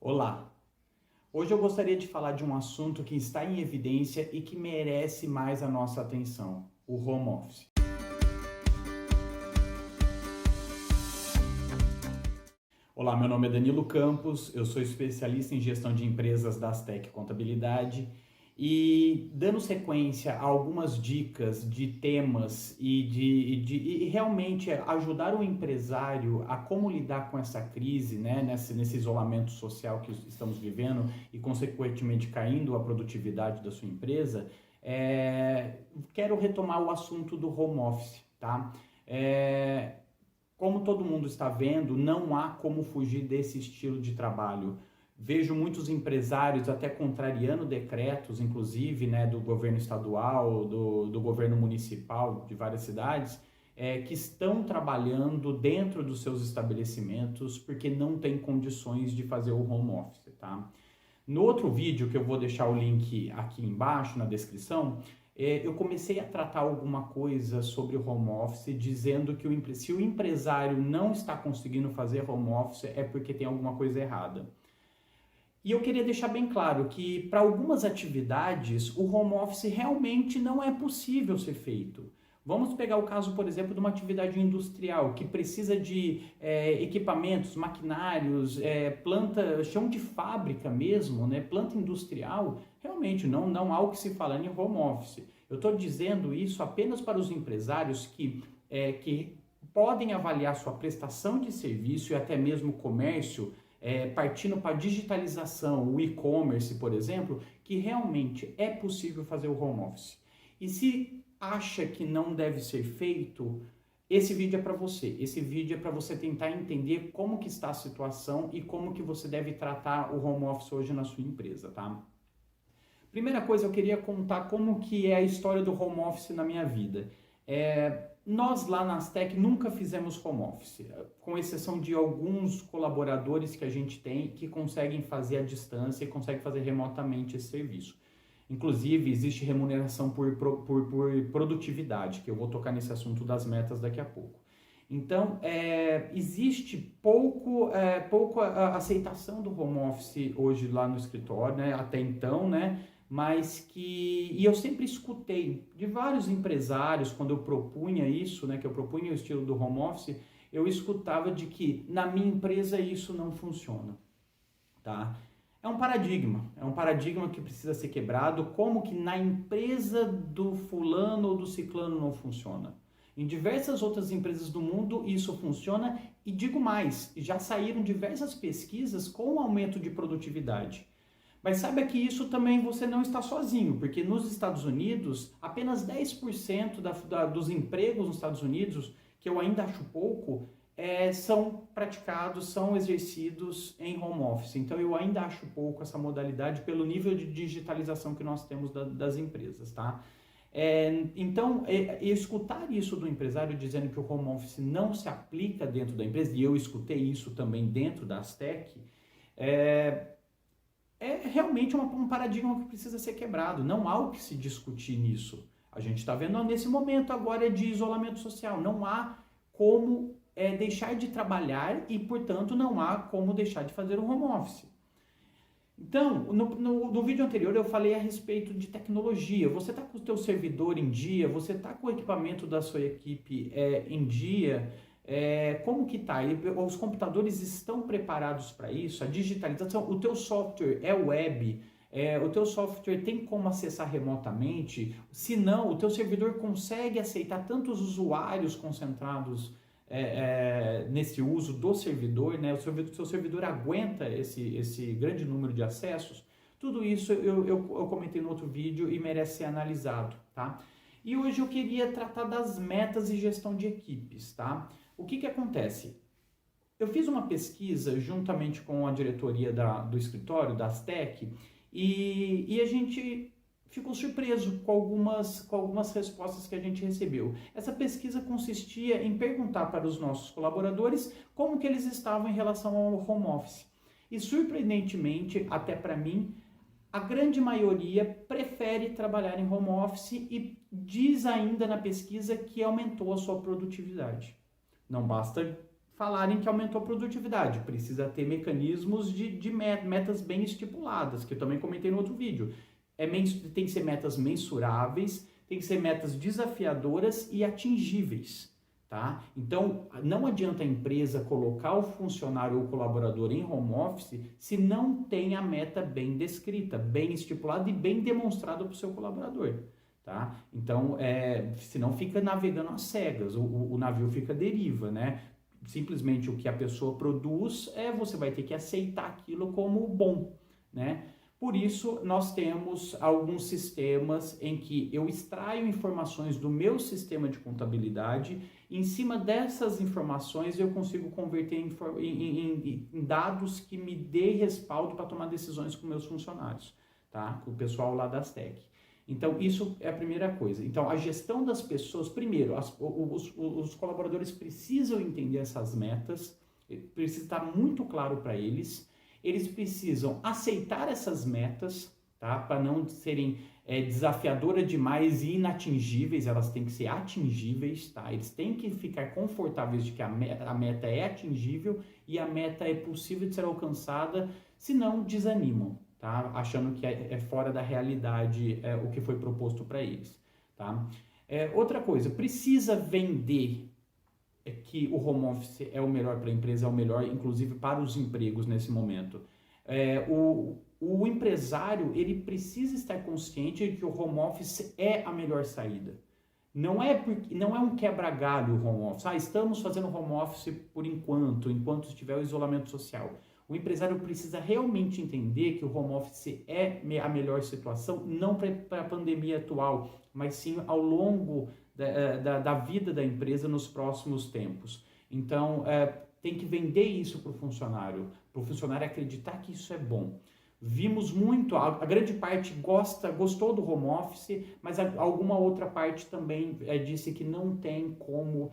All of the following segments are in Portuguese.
Olá! Hoje eu gostaria de falar de um assunto que está em evidência e que merece mais a nossa atenção, o home office. Olá, meu nome é Danilo Campos, eu sou especialista em gestão de empresas da Astec Contabilidade e dando sequência a algumas dicas de temas e realmente ajudar o empresário a como lidar com essa crise, né, nesse isolamento social que estamos vivendo e consequentemente caindo a produtividade da sua empresa, quero retomar o assunto do home office, tá? Como todo mundo está vendo, não há como fugir desse estilo de trabalho. Vejo muitos empresários até contrariando decretos, inclusive, né, do governo estadual, do governo municipal de várias cidades, que estão trabalhando dentro dos seus estabelecimentos porque não têm condições de fazer o home office, tá? No outro vídeo, que eu vou deixar o link aqui embaixo na descrição, eu comecei a tratar alguma coisa sobre o home office, dizendo que se o empresário não está conseguindo fazer home office é porque tem alguma coisa errada. E eu queria deixar bem claro que para algumas atividades o home office realmente não é possível ser feito. Vamos pegar o caso, por exemplo, de uma atividade industrial que precisa de equipamentos, maquinários, chão de fábrica mesmo, né, planta industrial. Realmente não há o que se falar em home office. Eu estou dizendo isso apenas para os empresários que podem avaliar sua prestação de serviço e até mesmo comércio, partindo para a digitalização, o e-commerce, por exemplo, que realmente é possível fazer o home office. E se acha que não deve ser feito, esse vídeo é para você. Esse vídeo é para você tentar entender como que está a situação e como que você deve tratar o home office hoje na sua empresa, tá? Primeira coisa, eu queria contar como que é a história do home office na minha vida. Nós lá na Astec nunca fizemos home office, com exceção de alguns colaboradores que a gente tem que conseguem fazer à distância e conseguem fazer remotamente esse serviço. Inclusive, existe remuneração por produtividade, que eu vou tocar nesse assunto das metas daqui a pouco. Então, existe pouco aceitação do home office hoje lá no escritório, né? Até então, né? E eu sempre escutei de vários empresários, quando eu propunha isso, né? Que eu propunha o estilo do home office, eu escutava de que na minha empresa isso não funciona, tá? É um paradigma que precisa ser quebrado, como que na empresa do fulano ou do ciclano não funciona. Em diversas outras empresas do mundo isso funciona e digo mais, já saíram diversas pesquisas com aumento de produtividade. Mas saiba que isso também você não está sozinho, porque nos Estados Unidos, apenas 10% dos empregos nos Estados Unidos, que eu ainda acho pouco, são praticados, são exercidos em home office. Então eu ainda acho pouco essa modalidade pelo nível de digitalização que nós temos das empresas, tá? Então, escutar isso do empresário dizendo que o home office não se aplica dentro da empresa, e eu escutei isso também dentro da Astec, realmente um paradigma que precisa ser quebrado. Não há o que se discutir nisso. A gente está vendo nesse momento agora de isolamento social. Não há como deixar de trabalhar e, portanto, não há como deixar de fazer o home office. Então, no vídeo anterior eu falei a respeito de tecnologia. Você está com o teu servidor em dia? Você está com o equipamento da sua equipe em dia? Como que está? Os computadores estão preparados para isso? A digitalização, o teu software é web? O teu software tem como acessar remotamente? Se não, o teu servidor consegue aceitar tantos usuários concentrados nesse uso do servidor, né? O seu servidor aguenta esse grande número de acessos? Tudo isso eu comentei no outro vídeo e merece ser analisado, tá? E hoje eu queria tratar das metas e gestão de equipes, tá? O que acontece? Eu fiz uma pesquisa juntamente com a diretoria do escritório, da Astec, e a gente ficou surpreso com algumas respostas que a gente recebeu. Essa pesquisa consistia em perguntar para os nossos colaboradores como que eles estavam em relação ao home office. E surpreendentemente, até para mim, a grande maioria prefere trabalhar em home office e diz ainda na pesquisa que aumentou a sua produtividade. Não basta falarem que aumentou a produtividade. Precisa ter mecanismos de metas bem estipuladas, que eu também comentei no outro vídeo. Tem que ser metas mensuráveis, tem que ser metas desafiadoras e atingíveis. Tá? Então, não adianta a empresa colocar o funcionário ou colaborador em home office se não tem a meta bem descrita, bem estipulada e bem demonstrada para o seu colaborador. Tá? Então, senão fica navegando às cegas, o navio fica à deriva, né? Simplesmente o que a pessoa produz, você vai ter que aceitar aquilo como bom, né? Por isso, nós temos alguns sistemas em que eu extraio informações do meu sistema de contabilidade e em cima dessas informações eu consigo converter em dados que me dê respaldo para tomar decisões com meus funcionários, tá? Com o pessoal lá das tech. Então, isso é a primeira coisa. Então, a gestão das pessoas, primeiro, os colaboradores precisam entender essas metas, precisa estar muito claro para eles. Eles precisam aceitar essas metas, tá? Para não serem desafiadoras demais e inatingíveis, elas têm que ser atingíveis, tá? Eles têm que ficar confortáveis de que a meta é atingível e a meta é possível de ser alcançada, senão desanimam, tá? Achando que é fora da realidade o que foi proposto para eles, tá? Outra coisa, precisa vender que o home office é o melhor para a empresa, é o melhor, inclusive, para os empregos nesse momento. O empresário, ele precisa estar consciente de que o home office é a melhor saída. Não é um quebra-galho o home office. Estamos fazendo home office por enquanto estiver o isolamento social. O empresário precisa realmente entender que o home office é a melhor situação, não para a pandemia atual, mas sim ao longo da vida da empresa nos próximos tempos. Então, tem que vender isso para o funcionário acreditar que isso é bom. Vimos muito, a grande parte gostou do home office, mas alguma outra parte também disse que não tem como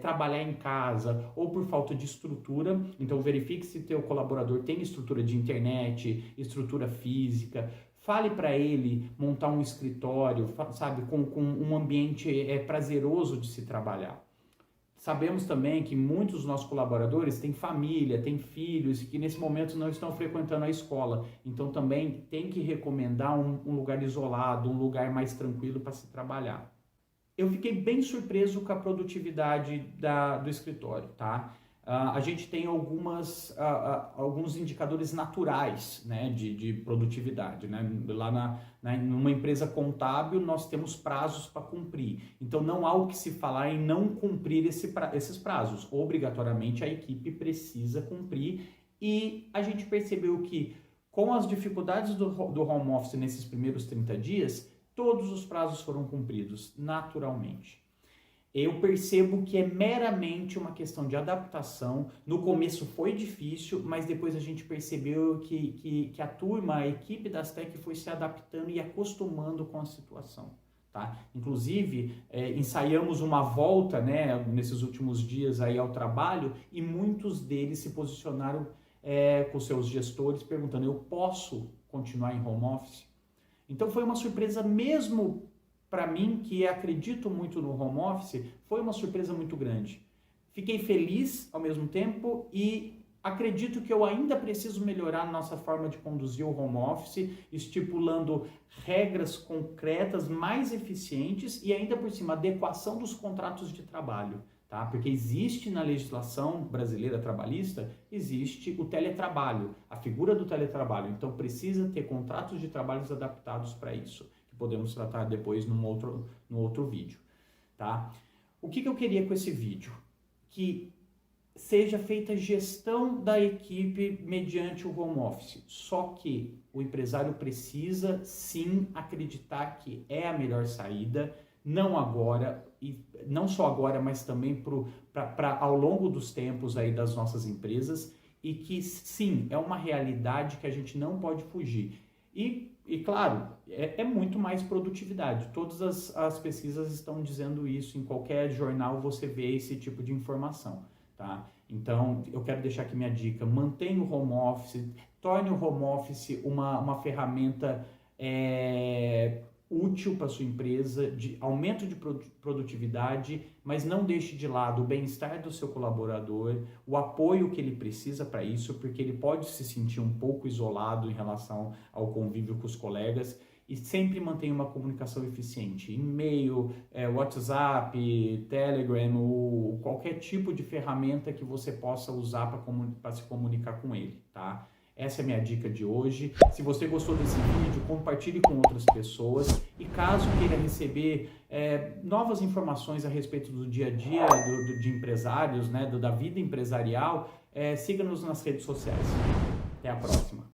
trabalhar em casa ou por falta de estrutura. Então verifique se teu colaborador tem estrutura de internet, estrutura física. Fale para ele montar um escritório, sabe, com um ambiente prazeroso de se trabalhar. Sabemos também que muitos dos nossos colaboradores têm família, têm filhos que nesse momento não estão frequentando a escola. Então também tem que recomendar um lugar isolado, um lugar mais tranquilo para se trabalhar. Eu fiquei bem surpreso com a produtividade do escritório, tá? A gente tem alguns indicadores naturais, né, de produtividade, né? Lá numa empresa contábil nós temos prazos para cumprir, então não há o que se falar em não cumprir esses prazos, obrigatoriamente a equipe precisa cumprir e a gente percebeu que com as dificuldades do home office nesses primeiros 30 dias, todos os prazos foram cumpridos naturalmente. Eu percebo que é meramente uma questão de adaptação. No começo foi difícil, mas depois a gente percebeu que a turma, a equipe das tech foi se adaptando e acostumando com a situação. Tá? Inclusive, ensaiamos uma volta, né, nesses últimos dias aí ao trabalho e muitos deles se posicionaram com seus gestores perguntando, eu posso continuar em home office? Então foi uma surpresa mesmo para mim, que acredito muito no home office, foi uma surpresa muito grande. Fiquei feliz ao mesmo tempo e acredito que eu ainda preciso melhorar a nossa forma de conduzir o home office, estipulando regras concretas mais eficientes e ainda por cima, adequação dos contratos de trabalho. Tá? Porque existe na legislação brasileira trabalhista, existe o teletrabalho, a figura do teletrabalho. Então precisa ter contratos de trabalhos adaptados para isso. Podemos tratar depois no outro vídeo, tá? O que eu queria com esse vídeo? Que seja feita gestão da equipe mediante o home office, só que o empresário precisa sim acreditar que é a melhor saída, não agora, e não só agora, mas também para ao longo dos tempos aí das nossas empresas, e que sim, é uma realidade que a gente não pode fugir. E claro, é muito mais produtividade. Todas as pesquisas estão dizendo isso. Em qualquer jornal você vê esse tipo de informação, tá? Então, eu quero deixar aqui minha dica. Mantenha o home office, torne o home office uma ferramenta útil para sua empresa, de aumento de produtividade, mas não deixe de lado o bem-estar do seu colaborador, o apoio que ele precisa para isso, porque ele pode se sentir um pouco isolado em relação ao convívio com os colegas, e sempre mantenha uma comunicação eficiente, e-mail, WhatsApp, Telegram, ou qualquer tipo de ferramenta que você possa usar para se comunicar com ele, tá? Essa é a minha dica de hoje. Se você gostou desse vídeo, compartilhe com outras pessoas. E caso queira receber novas informações a respeito do dia a dia de empresários, né, da vida empresarial, siga-nos nas redes sociais. Até a próxima.